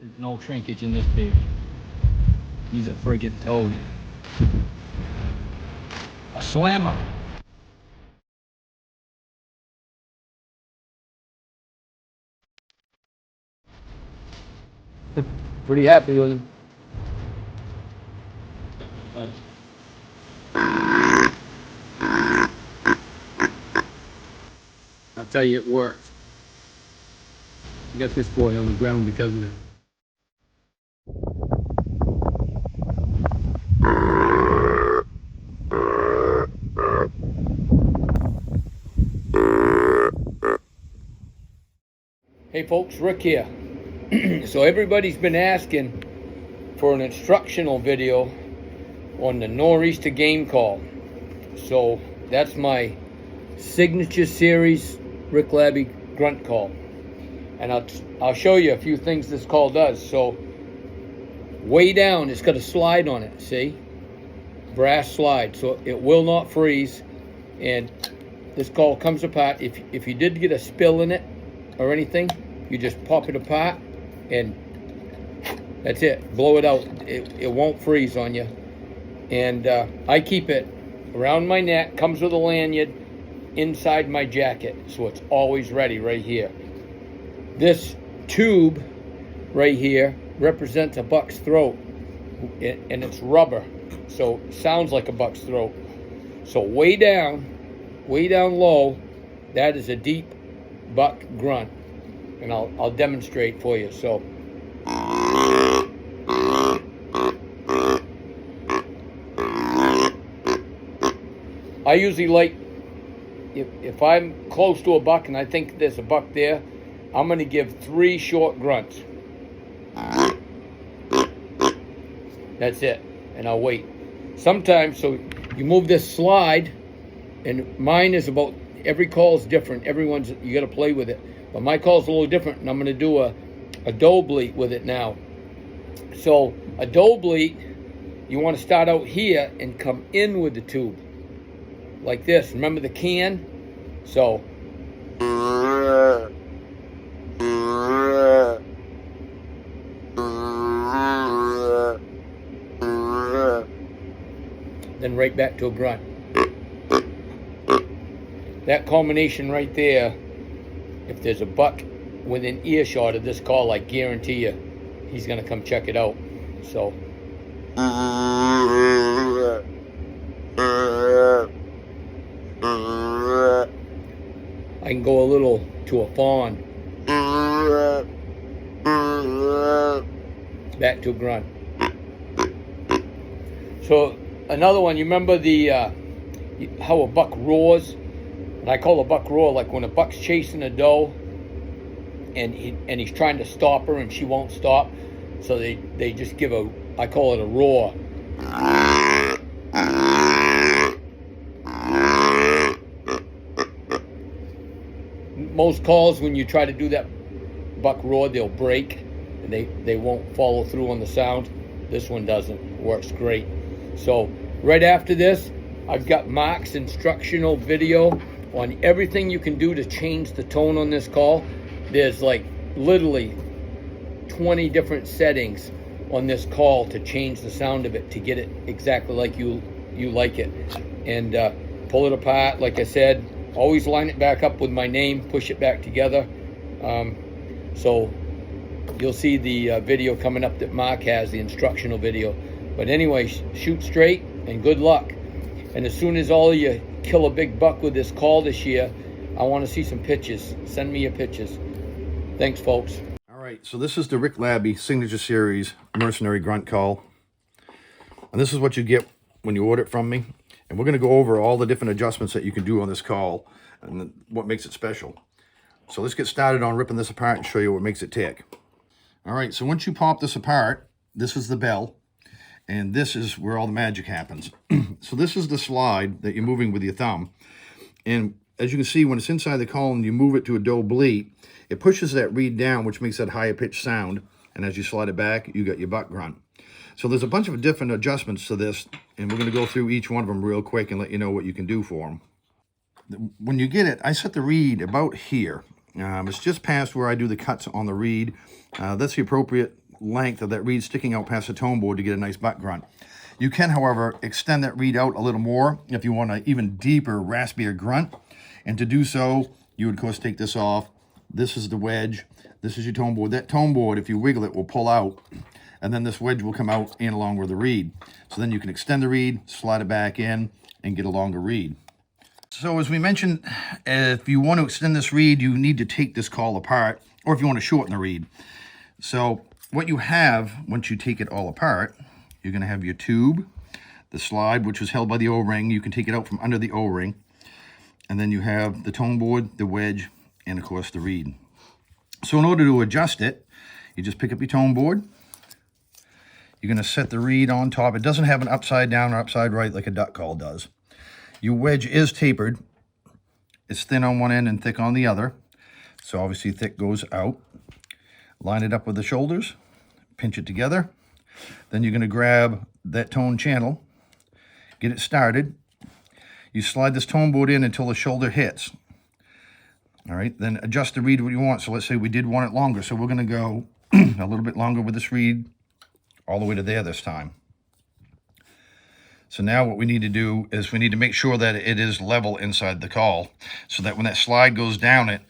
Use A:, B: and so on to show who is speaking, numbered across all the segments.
A: There's no shrinkage in this baby. He's a friggin' toad. A slammer. Pretty happy with him. I'll tell you, it worked. I got this boy on the ground because of it. Hey folks, Rick here. So everybody's been asking for an instructional video on the Nor'Easter game call. So that's my signature series Rick Labbe grunt call. And I'll show you a few things this call does. So way down, it's got a slide on it, see? Brass slide, so it will not freeze. And this call comes apart. If you did get a spill in it or anything, you just pop it apart and that's it. Blow it out. It won't freeze on you. And I keep it around my neck, comes with a lanyard inside my jacket, so it's always ready right here. This tube right here represents a buck's throat, and it's rubber, so it sounds like a buck's throat. So way down low, that is a deep buck grunt, and I'll demonstrate for you. So I usually like, if I'm close to a buck and I think there's a buck there, I'm going to give 3 short grunts. That's it, and I'll wait. Sometimes, so you move this slide, and mine is about, every call is different. Everyone's, you got to play with it. But my call is a little different, and I'm going to do a doe bleat with it now. So a doe bleat, you want to start out here and come in with the tube, like this. Remember the can? So then right back to a grunt. That culmination right there, if there's a buck within earshot of this call, I guarantee you he's gonna come check it out. So I can go a little to a fawn, back to a grunt. So another one, you remember the how a buck roars? And I call a buck roar like when a buck's chasing a doe and he's trying to stop her and she won't stop. So they just give a, I call it a roar. Most calls, when you try to do that buck roar, they'll break and they won't follow through on the sound. This one doesn't. It works great. So right after this, I've got Mark's instructional video on everything you can do to change the tone on this call. There's like literally 20 different settings on this call to change the sound of it, to get it exactly like you like it. And pull it apart, like I said, always line it back up with my name, push it back together. So you'll see the video coming up that Mark has, the instructional video. But anyway, shoot straight and good luck. And as soon as all of you kill a big buck with this call this year, I want to see some pictures. Send me your pictures. Thanks, folks.
B: All right, so this is the Rick Labbe Signature Series Mercenary Grunt Call. And this is what you get when you order it from me. And we're going to go over all the different adjustments that you can do on this call and what makes it special. So let's get started on ripping this apart and show you what makes it tick. All right, so once you pop this apart, this is the bell. And this is where all the magic happens. So this is the slide that you're moving with your thumb. And as you can see, when it's inside the call and you move it to a doe bleat, it pushes that reed down, which makes that higher pitched sound. And as you slide it back, you got your buck grunt. So there's a bunch of different adjustments to this, and we're going to go through each one of them real quick and let you know what you can do for them. When you get it, I set the reed about here. It's just past where I do the cuts on the reed. That's the appropriate length of that reed sticking out past the tone board to get a nice butt grunt. You can, however, extend that reed out a little more if you want an even deeper, raspier grunt. And to do so, you would, of course, take this off. This is the wedge. This is your tone board. That tone board, if you wiggle it, will pull out. And then this wedge will come out and along with the reed. So then you can extend the reed, slide it back in, and get a longer reed. So as we mentioned, if you want to extend this reed, you need to take this call apart, or if you want to shorten the reed. So what you have, once you take it all apart, you're going to have your tube, the slide, which is held by the O-ring. You can take it out from under the O-ring. And then you have the tone board, the wedge, and of course the reed. So in order to adjust it, you just pick up your tone board. You're going to set the reed on top. It doesn't have an upside down or upside right like a duck call does. Your wedge is tapered. It's thin on one end and thick on the other. So obviously thick goes out. Line it up with the shoulders, pinch it together. Then you're going to grab that tone channel, get it started. You slide this tone board in until the shoulder hits. All right, then adjust the reed what you want. So let's say we did want it longer. So we're going to go a little bit longer with this reed all the way to there this time. So now what we need to do is we need to make sure that it is level inside the call so that when that slide goes down it,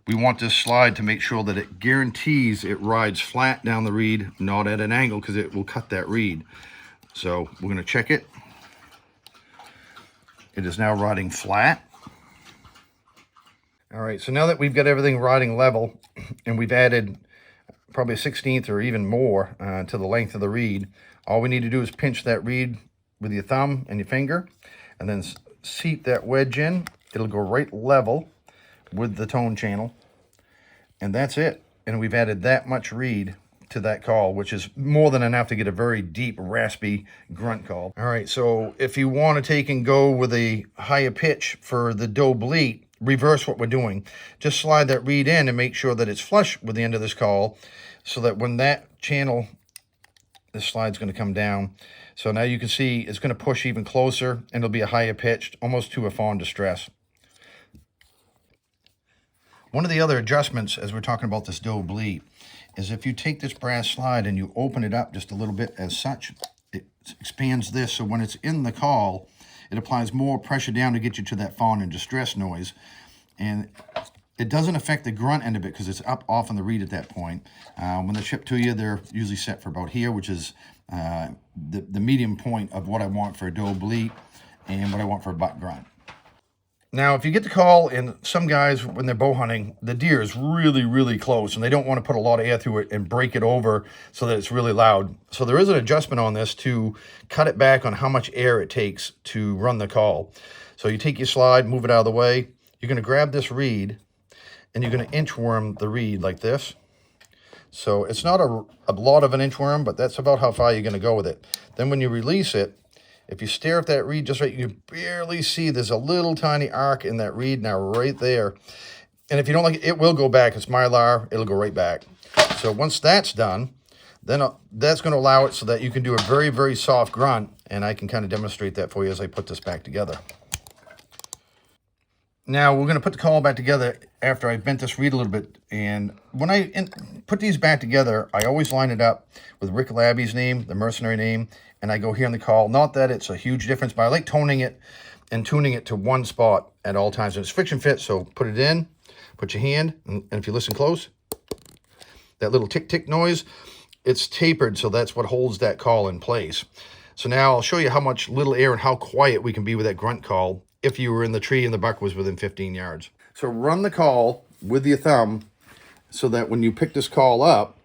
B: we want this slide to make sure that it guarantees it rides flat down the reed, not at an angle, because it will cut that reed. So we're going to check it. It is now riding flat. All right, so now that we've got everything riding level and we've added probably a 1/16 or even more to the length of the reed, all we need to do is pinch that reed with your thumb and your finger and then seat that wedge in. It'll go right level with the tone channel, and that's it. And we've added that much reed to that call, which is more than enough to get a very deep, raspy grunt call. All right, so if you want to take and go with a higher pitch for the doe bleat, reverse what we're doing. Just slide that reed in and make sure that it's flush with the end of this call so that when that channel, this slide's going to come down. So now you can see it's going to push even closer and it'll be a higher pitched, almost to a fawn distress. One of the other adjustments as we're talking about this doe bleat is if you take this brass slide and you open it up just a little bit as such, it expands this so when it's in the call, it applies more pressure down to get you to that fawn and distress noise. And it doesn't affect the grunt end of it because it's up off on the reed at that point. When they're shipped to you, they're usually set for about here, which is the medium point of what I want for a doe bleat and what I want for a butt grunt. Now, if you get the call, and some guys, when they're bow hunting, the deer is really, really close, and they don't want to put a lot of air through it and break it over so that it's really loud. So there is an adjustment on this to cut it back on how much air it takes to run the call. So you take your slide, move it out of the way. You're going to grab this reed, and you're going to inchworm the reed like this. So it's not a lot of an inchworm, but that's about how far you're going to go with it. Then when you release it, if you stare at that reed just right, you can barely see there's a little tiny arc in that reed now right there. And if you don't like it, it will go back. It's mylar. It'll go right back. So once that's done, then that's going to allow it so that you can do a very, very soft grunt. And I can kind of demonstrate that for you as I put this back together. Now we're going to put the call back together after I bent this reed a little bit. And when I put these back together, I always line it up with Rick Labbe's name, the mercenary name, and I go here in the call. Not that it's a huge difference, but I like toning it and tuning it to one spot at all times. And it's friction fit, so put it in, put your hand, and if you listen close, that little tick-tick noise, it's tapered, so that's what holds that call in place. So now I'll show you how much little air and how quiet we can be with that grunt call if you were in the tree and the buck was within 15 yards. So run the call with your thumb so that when you pick this call up,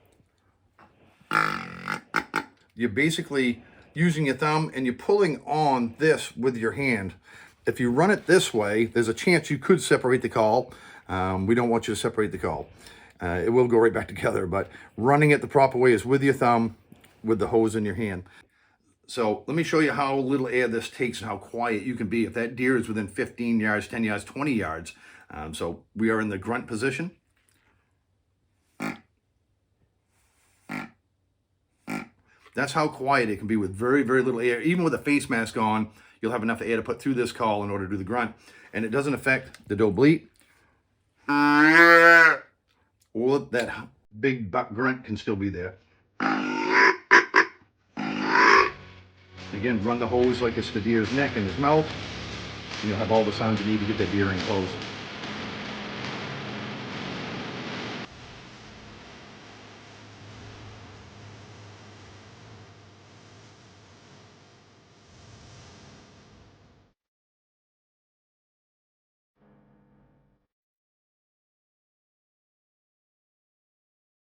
B: you're basically using your thumb and you're pulling on this with your hand. If you run it this way, there's a chance you could separate the call. We don't want you to separate the call. It will go right back together, but running it the proper way is with your thumb, with the hose in your hand. So let me show you how little air this takes and how quiet you can be if that deer is within 15 yards, 10 yards, 20 yards. So we are in the grunt position. That's how quiet it can be with very, very little air. Even with a face mask on, you'll have enough air to put through this call in order to do the grunt. And it doesn't affect the doe bleat. Or that big buck grunt can still be there. Again, run the hose like it's the deer's neck and his mouth, and you'll have all the sounds you need to get the deer in close.